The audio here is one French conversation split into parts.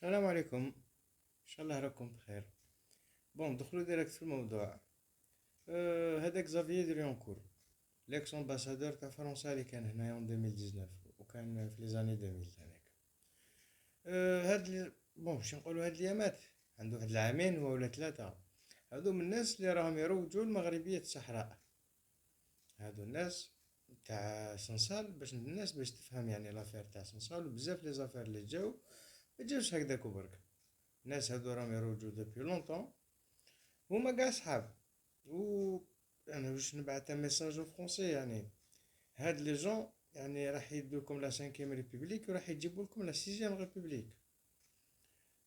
السلام عليكم. ان شاء الله راكم بخير. بون ندخلوا ديريكت في الموضوع. هذاك زافيي دريونكور ليكس امباسادور تاع فرنسا اللي كان هنايا اون 2019 وكان في لي زاني 2000 هناك. بون باش نقولوا هاد اليامات عنده واحد العامين هو ولا ثلاثه. هادو من الناس اللي راهم يروجوا المغربيه الصحراء. هادو الناس تاع سنسال باش الناس باش تفهم يعني لافير تاع سنسال وبزاف لي زافير اللي جاو ما جاوش هكذاك وبرك. الناس هادو راهم يروجوا دوبي لونطون هما كاع صحاب. و انا واش نبعث ميساج او فرونسي يعني هاد لي جون يعني راح يدوكم لا 5 ريبوبليك وراح يجيبوا لكم لا 6 ريبوبليك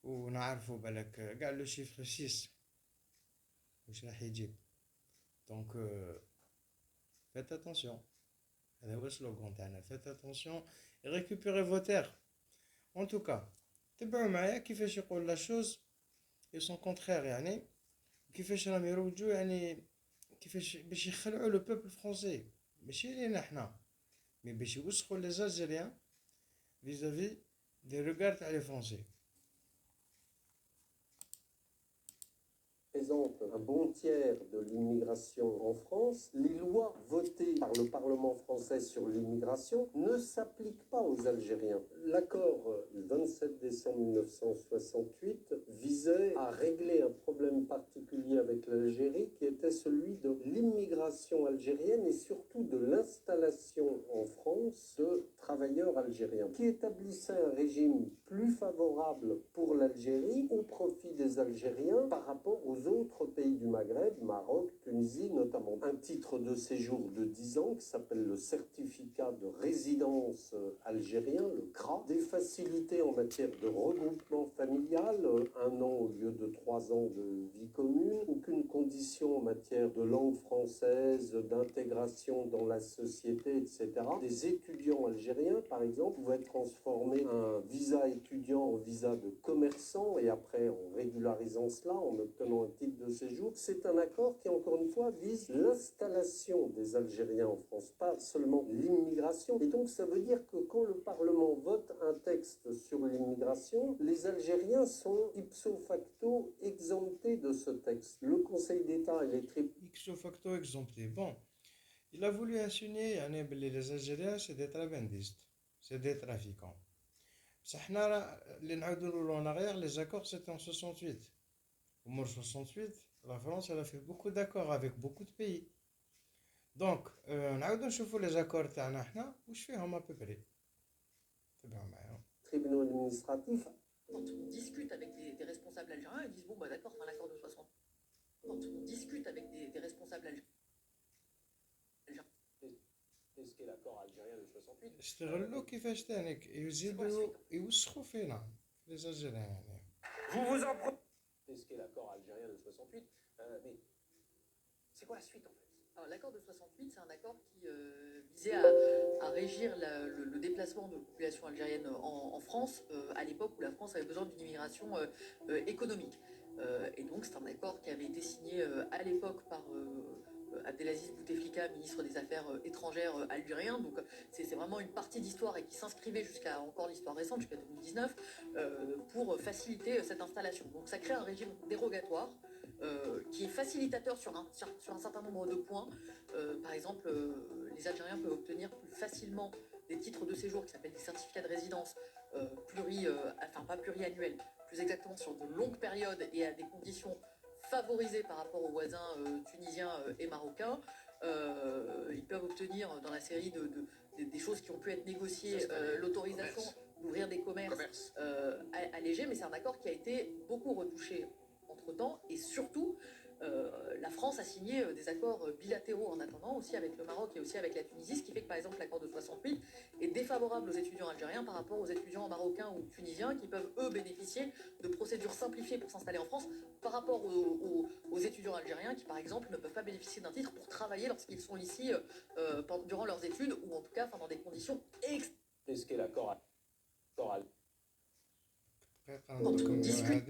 ونعرفوا بالك كاع لو شيفر 6 واش راح يجيب. دونك فيت اتونسيون. هذا هو السلوغون تاعنا فيت اتونسيون ريكوبيري فوتير. ان توكا تبعوا معايا كيفاش يقول لا شوز اي سون كونترير يعني كيفاش راهم يروجوا يعني كيفاش باش يخلعوا لو بوبل فرونسي ماشي لينا حنا مي باش يوسخوا لي زالجيريان فيزافي دي روغار تاع لي فرونسي. Représente un bon tiers de l'immigration en France, les lois votées par le Parlement français sur l'immigration ne s'appliquent pas aux Algériens. L'accord du 27 décembre 1968 visait à régler un problème particulier avec l'Algérie qui était celui de l'immigration algérienne et surtout de l'installation en France de travailleurs algériens, qui établissait un régime plus favorable pour l'Algérie au profit des Algériens par rapport aux autres pays du Maghreb, Maroc, Tunisie notamment. Un titre de séjour de 10 ans qui s'appelle le certificat de résidence algérien, le CRA, des facilités en matière de regroupement familial, 1 an au lieu de 3 ans de vie commune, aucune condition en matière de langue française, d'intégration dans la société, etc. Des étudiants algériens, par exemple, pouvaient transformer un visa étudiant en visa de commerçant et après en régularisant cela, en obtenant un titre de séjour. C'est un accord qui, encore une fois, vise l'installation des Algériens en France, pas seulement l'immigration. Et donc, ça veut dire que quand le Parlement vote un texte sur l'immigration, les Algériens sont ipso facto exemptés de ce texte. Le Conseil d'État et les tribunaux ipso facto exempté. Bon, il a voulu insinuer يعني بلي les Algériens c'est des travandistes, c'est des trafiquants. بصح حنا اللي نعاودو نقولو en arrière les accords c'était en 68. Au moins 68, la France elle a fait beaucoup d'accords avec beaucoup de pays. Donc نعاودو نشوفو les accords تاعنا حنا واش فيهم à peu près. تبعوا معايا. tribunaux administratifs. Quand on discute avec des responsables algériens, ils disent bon bah d'accord, enfin l'accord de 60. Quand on discute avec des responsables algériens. Qu'est-ce qu'est l'accord algérien de 68 استغلوا كيفاش تانيك يزيدوا يوسخوا فينا les Algériens يعني. Vous vous en prenez. Qu'est-ce qu'est l'accord algérien de 68 Mais c'est quoi la suite en fait? Alors l'accord de 68, c'est un accord qui visait à régir le déplacement de la population algérienne en France à l'époque où la France avait besoin d'une immigration économique. Et donc c'est un accord qui avait été signé à l'époque par Abdelaziz Bouteflika, ministre des Affaires étrangères algérien. Donc c'est vraiment une partie d'histoire et qui s'inscrivait jusqu'à encore l'histoire récente, jusqu'à 2019, pour faciliter cette installation. Donc ça crée un régime dérogatoire qui est facilitateur sur un certain nombre de points. Par exemple, les Algériens peuvent obtenir plus facilement des titres de séjour qui s'appellent des certificats de résidence pas pluriannuels, plus exactement sur de longues périodes et à des conditions favorisés par rapport aux voisins tunisiens et marocains. Ils peuvent obtenir dans la série des choses qui ont pu être négociées l'autorisation d'ouvrir des commerces allégés, mais c'est un accord qui a été beaucoup retouché entre-temps, et surtout la France a signé des accords bilatéraux en attendant, aussi avec le Maroc et aussi avec la Tunisie, ce qui fait que par exemple l'accord de 68 est défavorable aux étudiants algériens par rapport aux étudiants marocains ou tunisiens qui peuvent eux bénéficier de procédures simplifiées pour s'installer en France par rapport aux étudiants algériens qui par exemple ne peuvent pas bénéficier d'un titre pour travailler lorsqu'ils sont ici durant leurs études ou en tout cas dans des conditions Qu'est-ce qu'est l'accord Quand on discute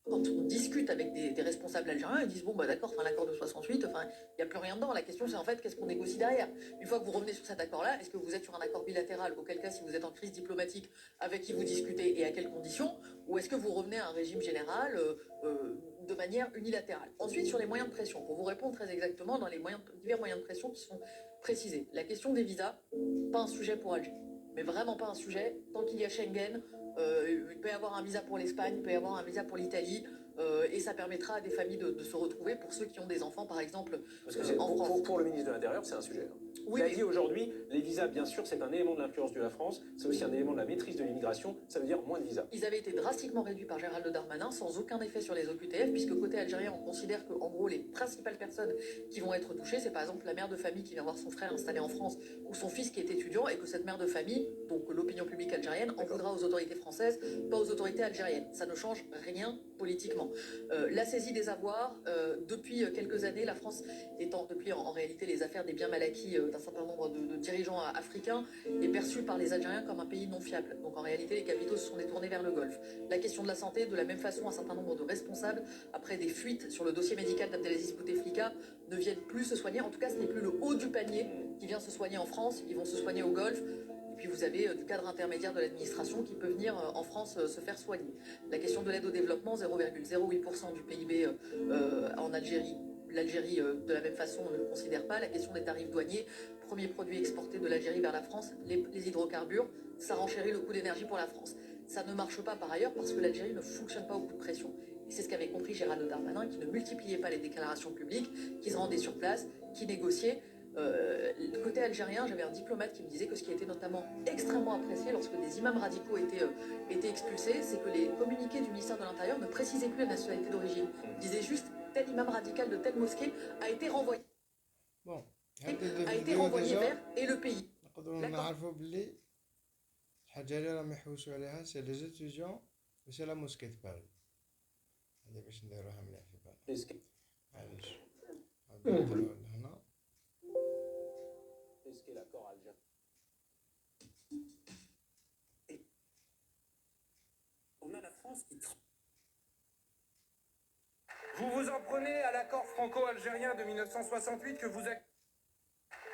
Quand on discute avec des responsables algériens, ils disent bon bah d'accord, l'accord de 68, il n'y a plus rien dedans. La question c'est en fait qu'est-ce qu'on négocie derrière. Une fois que vous revenez sur cet accord-là, est-ce que vous êtes sur un accord bilatéral, auquel cas si vous êtes en crise diplomatique, avec qui vous discutez et à quelles conditions, ou est-ce que vous revenez à un régime général de manière unilatérale. Ensuite sur les moyens de pression, pour vous répondre très exactement dans les divers moyens de pression qui sont précisés. La question des visas, pas un sujet pour Alger, mais vraiment pas un sujet tant qu'il y a Schengen. Il peut y avoir un visa pour l'Espagne, il peut y avoir un visa pour l'Italie, et ça permettra à des familles de se retrouver pour ceux qui ont des enfants, par exemple, Parce que en France. pour le ministre de l'Intérieur, c'est un sujet. Oui, Il a dit aujourd'hui, les visas, bien sûr, c'est un élément de l'influence de la France, c'est aussi un élément de la maîtrise de l'immigration, ça veut dire moins de visas. Ils avaient été drastiquement réduits par Gérald Darmanin, sans aucun effet sur les OQTF, puisque côté algérien, on considère que, en gros, les principales personnes qui vont être touchées, c'est par exemple la mère de famille qui vient voir son frère installé en France, ou son fils qui est étudiant, et que cette mère de famille, donc l'opinion publique algérienne, en voudra aux autorités françaises, pas aux autorités algériennes. Ça ne change rien politiquement. La saisie des avoirs, depuis quelques années, la France étant, depuis en réalité les affaires des biens mal acquis d'un certain nombre de dirigeants africains, est perçue par les Algériens comme un pays non fiable. Donc en réalité, les capitaux se sont détournés vers le Golfe. La question de la santé, de la même façon, un certain nombre de responsables, après des fuites sur le dossier médical d'Abdelaziz Bouteflika, ne viennent plus se soigner. En tout cas, ce n'est plus le haut du panier qui vient se soigner en France. Ils vont se soigner au Golfe. Et puis vous avez du cadre intermédiaire de l'administration qui peut venir en France se faire soigner. La question de l'aide au développement, 0,08% du PIB en Algérie. L'Algérie, de la même façon, on ne le considère pas. La question des tarifs douaniers, premier produit exporté de l'Algérie vers la France, les hydrocarbures, ça renchérit le coût d'énergie pour la France. Ça ne marche pas par ailleurs parce que l'Algérie ne fonctionne pas au coup de pression. Et c'est ce qu'avait compris Gérald Darmanin, qui ne multipliait pas les déclarations publiques, qui se rendait sur place, qui négociait. Côté algérien, j'avais un diplomate qui me disait que ce qui était notamment extrêmement apprécié lorsque des imams radicaux étaient expulsés, c'est que les communiqués du ministère de l'Intérieur ne précisaient plus la nationalité d'origine. Ils disaient juste tel imam radical de telle mosquée a été renvoyé. بون A été renvoyé vers et le pays. نقدروا نعرفوا بلي الحاجه اللي راهم يحوسوا عليها سي لي زيتيديون و سي لا موسكي د باري. هذه باش نديروها مليح في بالنا. معليش نديروها لهنا. Qu'est-ce qu'est l'accord algérien? On a la France qui... Vous vous en prenez à l'accord franco-algérien de 1968 que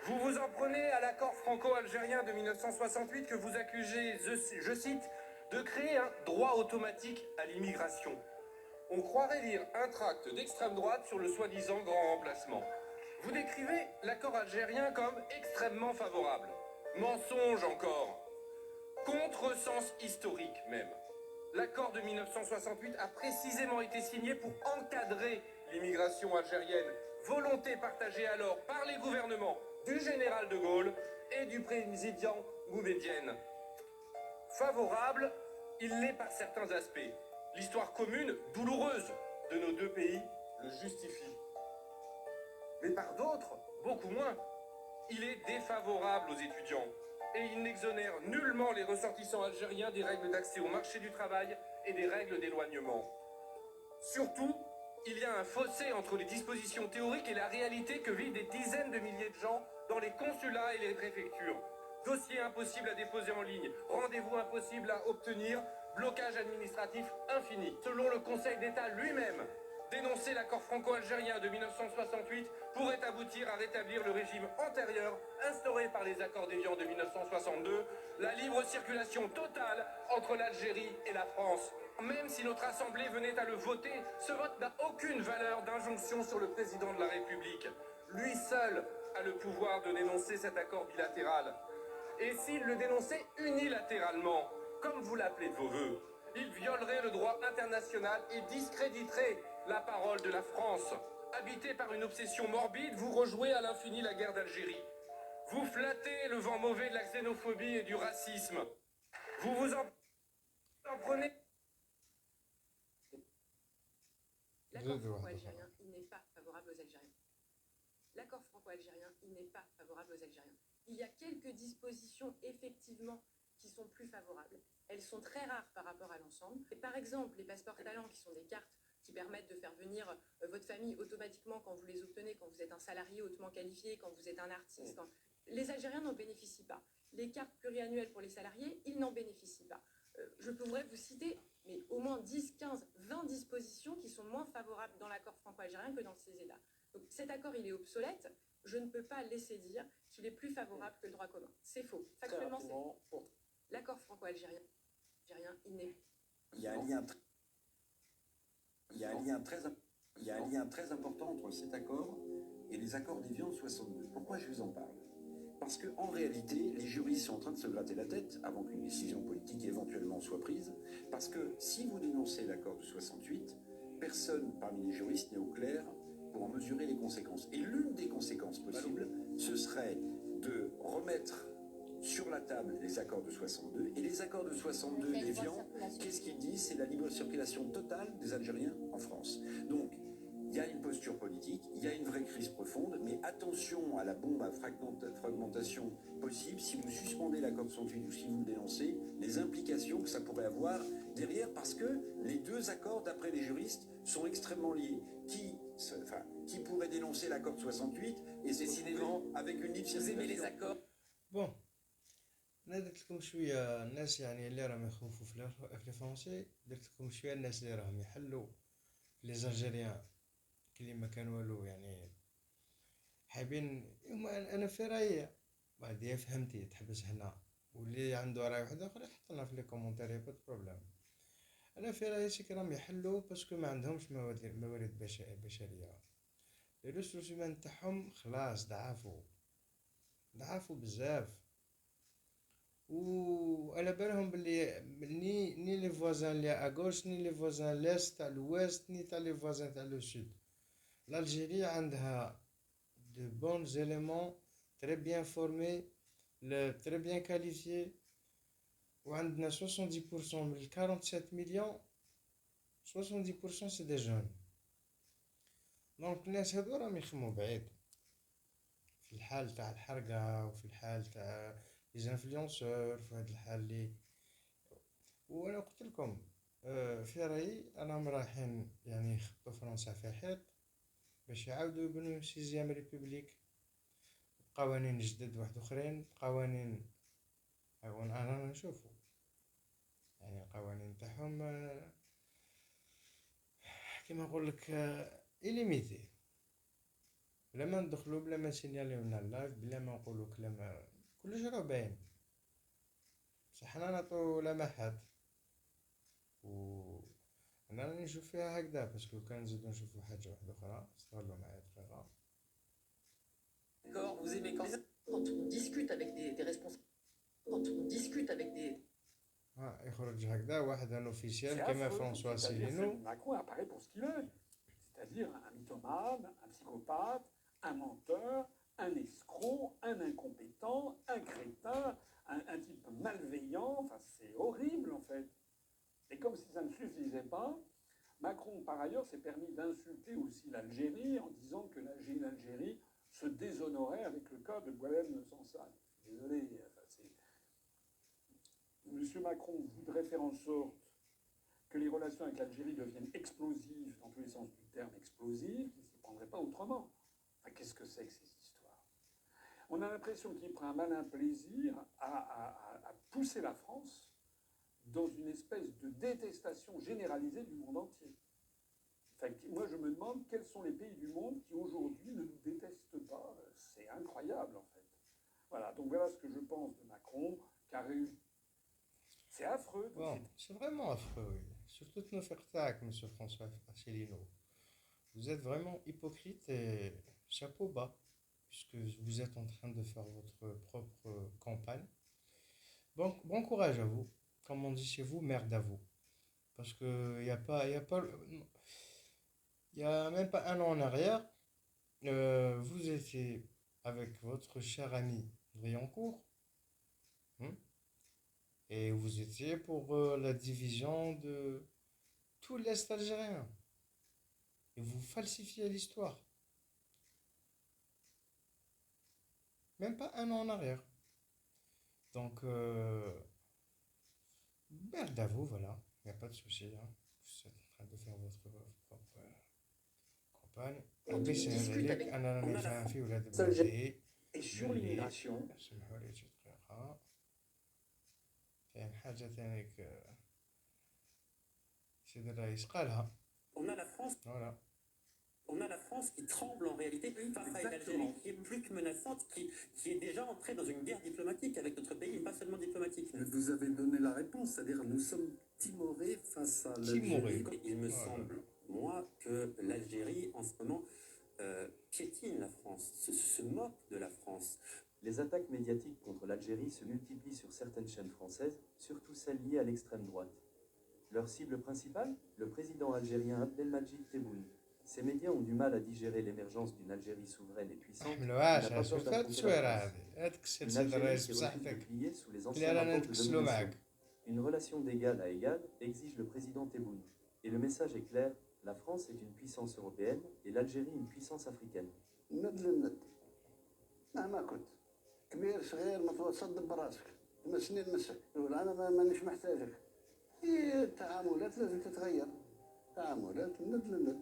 Vous vous en prenez à l'accord franco-algérien de 1968 que vous accusez, je cite, de créer un droit automatique à l'immigration. On croirait lire un tract d'extrême droite sur le soi-disant grand remplacement. Vous décrivez l'accord algérien comme extrêmement favorable. Mensonge encore. Contresens historique même. L'accord de 1968 a précisément été signé pour encadrer l'immigration algérienne, volonté partagée alors par les gouvernements du général de Gaulle et du président Boumedienne. Favorable, il l'est par certains aspects. L'histoire commune, douloureuse, de nos deux pays le justifie. Mais par d'autres, beaucoup moins. Il est défavorable aux étudiants et il n'exonère nullement les ressortissants algériens des règles d'accès au marché du travail et des règles d'éloignement. Surtout, il y a un fossé entre les dispositions théoriques et la réalité que vivent des dizaines de milliers de gens dans les consulats et les préfectures. Dossier impossible à déposer en ligne, rendez-vous impossible à obtenir, blocage administratif infini. Selon le Conseil d'État lui-même, dénoncer l'accord franco-algérien de 1968 pourrait aboutir à rétablir le régime antérieur instauré par les accords d'Évian de 1962, la libre circulation totale entre l'Algérie et la France. Même si notre Assemblée venait à le voter, ce vote n'a aucune valeur d'injonction sur le président de la République. Lui seul a le pouvoir de dénoncer cet accord bilatéral. Et s'il le dénonçait unilatéralement, comme vous l'appelez de vos voeux, il violerait le droit international et discréditerait la parole de la France. Habité par une obsession morbide, vous rejouez à l'infini la guerre d'Algérie. Vous flattez le vent mauvais de la xénophobie et du racisme. Vous vous en prenez... L'accord franco-algérien, il n'est pas favorable aux Algériens. L'accord franco-algérien, il n'est pas favorable aux Algériens. Il y a quelques dispositions, effectivement, qui sont plus favorables. Elles sont très rares par rapport à l'ensemble. Et par exemple, les passeports talents, qui sont des cartes qui permettent de faire venir votre famille automatiquement quand vous les obtenez, quand vous êtes un salarié hautement qualifié, quand vous êtes un artiste. Les Algériens n'en bénéficient pas. Les cartes pluriannuelles pour les salariés, ils n'en bénéficient pas. Je pourrais vous citer mais au moins 10, 15, 20 dispositions moins favorable dans l'accord franco-algérien que dans le CESEDA. Donc cet accord, il est obsolète. Je ne peux pas laisser dire qu'il est plus favorable que le droit commun. C'est faux. Factuellement, c'est faux. L'accord franco-algérien, il n'est... Il y a un lien, il y a un lien très, il y a un lien très important entre cet accord et les accords d'Évian de 62. Pourquoi je vous en parle? Parce qu'en réalité, les juristes sont en train de se gratter la tête avant qu'une décision politique éventuellement soit prise. Parce que si vous dénoncez l'accord de 68, personne parmi les juristes n'est au clair pour en mesurer les conséquences. Et l'une des conséquences possibles, ce serait de remettre sur la table les accords de 62. Et les accords de 62 d'Évian, qu'est-ce qu'ils disent? C'est la libre circulation totale des Algériens en France. Donc, il y a une posture politique, il y a une vraie crise profonde, mais attention à la bombe à fragmentation possible. Si vous suspendez l'accord de 68 ou si vous le dénoncez, les implications que ça pourrait avoir derrière, parce que les deux accords, d'après les juristes, sont extrêmement liés. Qui pourrait dénoncer l'accord de 68 et décidément avec une libre circulation? Vous aimez les accords? بون انا درت لكم شويه الناس يعني اللي راهم يخوفوا في الفرنسي، درت لكم شويه الناس اللي راهم يحلوا لي زالجيريان كلي ما كان والو يعني حابين انا في رايي هادي فهمتي تحبس هنا، واللي عنده راي واحد اخر يحط لنا في لي كومونتير يا با بروبليم. انا في رايي سي راهم يحلوا باسكو ما عندهمش موارد بشريه، لي ريسورس هيومان تاعهم خلاص ضعفوا بزاف، و على بالهم بلي ني لي فوازان لي اغوش ني لي فوازان ليست تاع الويست ني تاع لي فوازان تاع لو سود. l'Algérie عندها de bons éléments très bien formés très bien qualifiés، وعندنا 70% من 47 millions 70% c'est des jeunes. دونك الناس هادو راهم يخمو بعيد في الحال تاع الحرقة وفي الحال تاع لي انفلونسور، في هاد الحال لي وانا قلت لكم في رايي راهم رايحين يعني يخبطوا فرنسا في حيط باش يعاودوا يبنوا سيزيام ريبوبليك بقوانين جدد واحد اخرين، قوانين انا نشوفوا يعني القوانين تاعهم كيما نقول لك إليميتي، بلا ما ندخلوا بلا ما نسينياليو لنا اللايف بلا ما نقولوا كلام كلش راه باين، بصح حنا نعطو لمحات و انا راني نشوف فيها هكذا، باسكو كان نزيدو نشوفو حاجه واحده اخرى استغلوا معايا دقيقه. D'accord, vous aimez quand on discute avec des responsables, quand on discute avec des... يخرج هكذا واحد ان اوفيسيال كيما فرانسوا سيلينو. Macron apparaît pour ce qu'il est, c'est-à-dire un mythomane, un psychopathe, un menteur, un escroc, un incompétent, un crétin, un type malveillant. Enfin, c'est horrible en fait. Et comme si ça ne suffisait pas, Macron, par ailleurs, s'est permis d'insulter aussi l'Algérie en disant que l'Algérie se déshonorait avec le cas de Boualem Sansal. Désolé, enfin, Monsieur Macron voudrait faire en sorte que les relations avec l'Algérie deviennent explosives, dans tous les sens du terme explosives, qu'il ne s'y prendrait pas autrement. Enfin, qu'est-ce que c'est que ces histoires? On a l'impression qu'il prend un malin plaisir à pousser la France dans une espèce de détestation généralisée du monde entier. Enfin, moi, je me demande quels sont les pays du monde qui aujourd'hui ne nous détestent pas. C'est incroyable, en fait. Voilà, donc voilà ce que je pense de Macron, qui a réussi. C'est affreux. Bon, c'est vraiment affreux, oui. Surtout nos faire monsieur François Asselineau. Vous êtes vraiment hypocrite et chapeau bas, puisque vous êtes en train de faire votre propre campagne. Bon courage à vous. Comme on dit chez vous, merde à vous. Parce que il y a même pas un an en arrière, vous étiez avec votre cher ami Briancourt, et vous étiez pour la division de tout l'Est algérien. Et vous falsifiez l'histoire. Même pas un an en arrière. Donc, merde à vous, voilà. Il n'y a pas de souci. Hein. Vous êtes en train de faire votre propre campagne. Et sur l'immigration, كاين حاجة تانيك سيد الرئيس قالها On a la France, Voilà. on a la France qui tremble en réalité face à l'Algérie, qui est plus que menaçante, qui est déjà entrée dans une guerre diplomatique avec notre pays, et pas seulement diplomatique. Vous avez donné la réponse, c'est-à-dire nous sommes timorés face à l'Algérie. Timoré. Il me Voilà. semble, moi, que l'Algérie, en ce moment, piétine la France, se moque de la France. Les attaques médiatiques contre l'Algérie se multiplient sur certaines chaînes françaises, surtout celles liées à l'extrême droite. Leur cible principale, le président algérien Abdelmadjid Tebboune. Ces médias ont du mal à digérer l'émergence d'une Algérie souveraine et puissante. حملوهاش qui n'a pas peur شوف هاد d'affronter la التصويرة France. هادي هاد تكسر Une سيد Algérie الرئيس qui refuse de بصحتك plier sous les اللي anciens رانا rapports de نتكسلو domination. معاك. Une relation d'égal à égal exige le président Tebboune. Et le message est clair, la France est une puissance européenne et l'Algérie une puissance africaine. ند للند مهما كنت كبير صغير متوسط دب راسك تمسني نمسك تقول انا مانيش محتاجك. هي التعاملات لازم تتغير، تعاملات ند للند.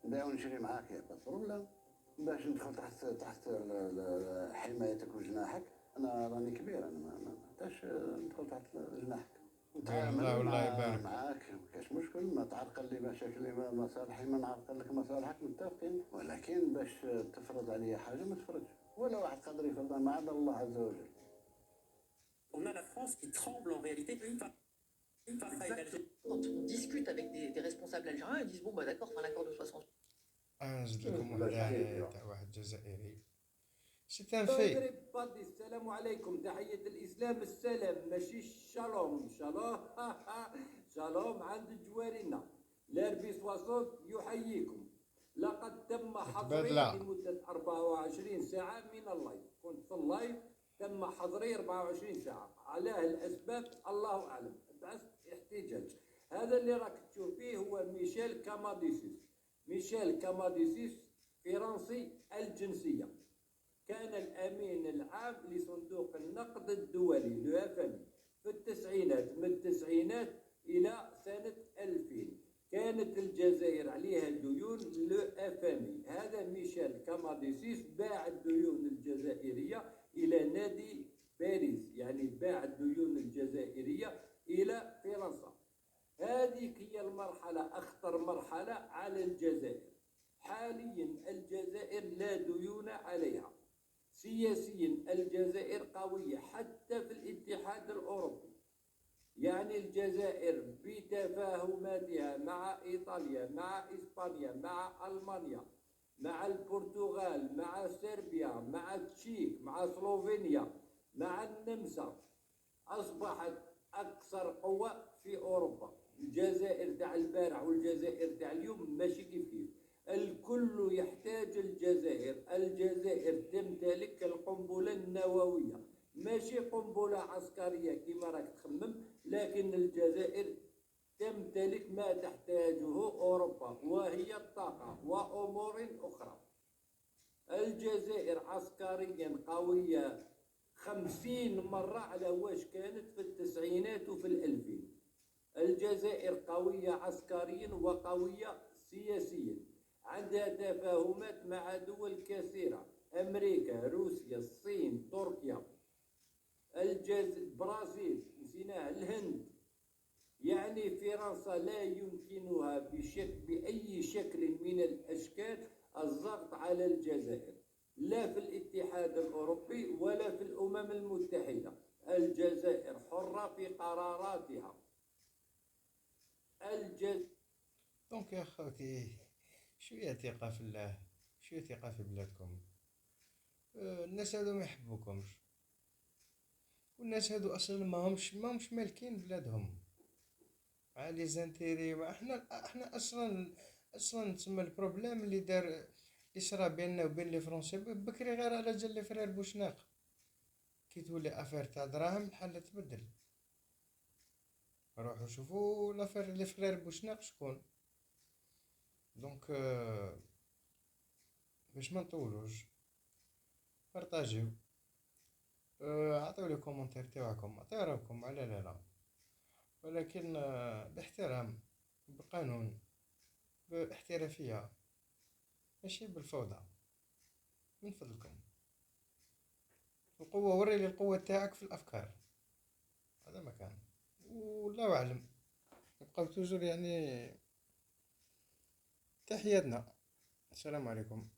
نبيع ونشري معاك يا با بروبليم باش ندخل تحت حمايتك وجناحك. انا راني كبير، انا ما نحتاجش ندخل تحت جناحك. نتعامل الله يبارك. معاك ما كاش مشكل، ما تعرقل لي مشاكلي مصالحي، ما نعرقل لك مصالحك، متفقين. ولكن باش تفرض عليا حاجه ما تفرضش، ولا واحد قادر يفرضها ما عدا الله عز وجل. On a la France qui tremble en réalité face à l'Algérie. Quand on discute avec des responsables algériens, ils disent bon, bah d'accord, enfin, l'accord de 60. نزيد لكم واحد تاع واحد جزائري. سي ان في. المغرب بادي السلام عليكم، تحية الإسلام السلام ماشي الشالوم. شالوم عند جوارنا. لاربي 60 يحييكم. لقد تم حظري لمدة 24 ساعة من اللايف، كنت في اللايف تم حظري 24 ساعة، علاه الأسباب الله أعلم، بعثت احتجاج. هذا اللي راك تشوف فيه هو ميشيل كاماديسيس. ميشيل كاماديسيس فرنسي الجنسية، كان الأمين العام لصندوق النقد الدولي لو FMI في التسعينات، من التسعينات إلى سنة 2000 كانت الجزائر عليها ديون لو FMI. هذا ميشيل كاماديسيس باع الديون الجزائرية إلى نادي باريس، يعني باع الديون الجزائرية إلى فرنسا. هذه هي المرحلة، أخطر مرحلة على الجزائر. حاليا الجزائر لا ديون عليها. سياسيا الجزائر قوية حتى في الاتحاد الأوروبي، يعني الجزائر بتفاهماتها مع إيطاليا، مع إسبانيا، مع ألمانيا، مع البرتغال، مع صربيا، مع تشيك، مع سلوفينيا، مع النمسا، أصبحت أكثر قوة في أوروبا. الجزائر تاع البارح والجزائر تاع اليوم ماشي كيف. الكل يحتاج الجزائر. الجزائر تمتلك القنبلة النووية، ماشي قنبلة عسكرية كما راك تخمم، لكن الجزائر تمتلك ما تحتاجه أوروبا، وهي الطاقة وأمور أخرى. الجزائر عسكريا قوية 50 مرة على واش كانت في التسعينات وفي 2000. الجزائر قوية عسكريا وقوية سياسيا، عندها تفاهمات مع دول كثيرة، أمريكا، روسيا، الصين، تركيا، البرازيل، نسيناها، الهند. يعني فرنسا لا يمكنها بأي شكل من الأشكال الضغط على الجزائر، لا في الاتحاد الأوروبي ولا في الأمم المتحدة. الجزائر حرة في قراراتها. دونك يا خوتي شوية ثقة في الله، شوية ثقة في بلادكم. الناس هادو ما يحبوكمش، والناس هادو اصلا ماهمش مالكين بلادهم، مع لي زانتيري. احنا اصلا تسمى البروبليم اللي دار اللي صرا بيننا وبين لي فرونسي بكري غير على جال لي فرير بوشناق. كي تولي افير تاع دراهم الحال تبدل. روحوا شوفوا لافير لي فرير بوشناق شكون. دونك باش ما نطولوش، بارطاجيو، عطيو لي كومونتير تاعكم، عطيو راكم على لا، ولكن باحترام، بقانون، باحترافية، ماشي بالفوضى من فضلكم. القوة، وري لي القوة تاعك في الأفكار، هذا ما كان. والله أعلم، نبقاو توجور يعني تحياتنا. السلام عليكم.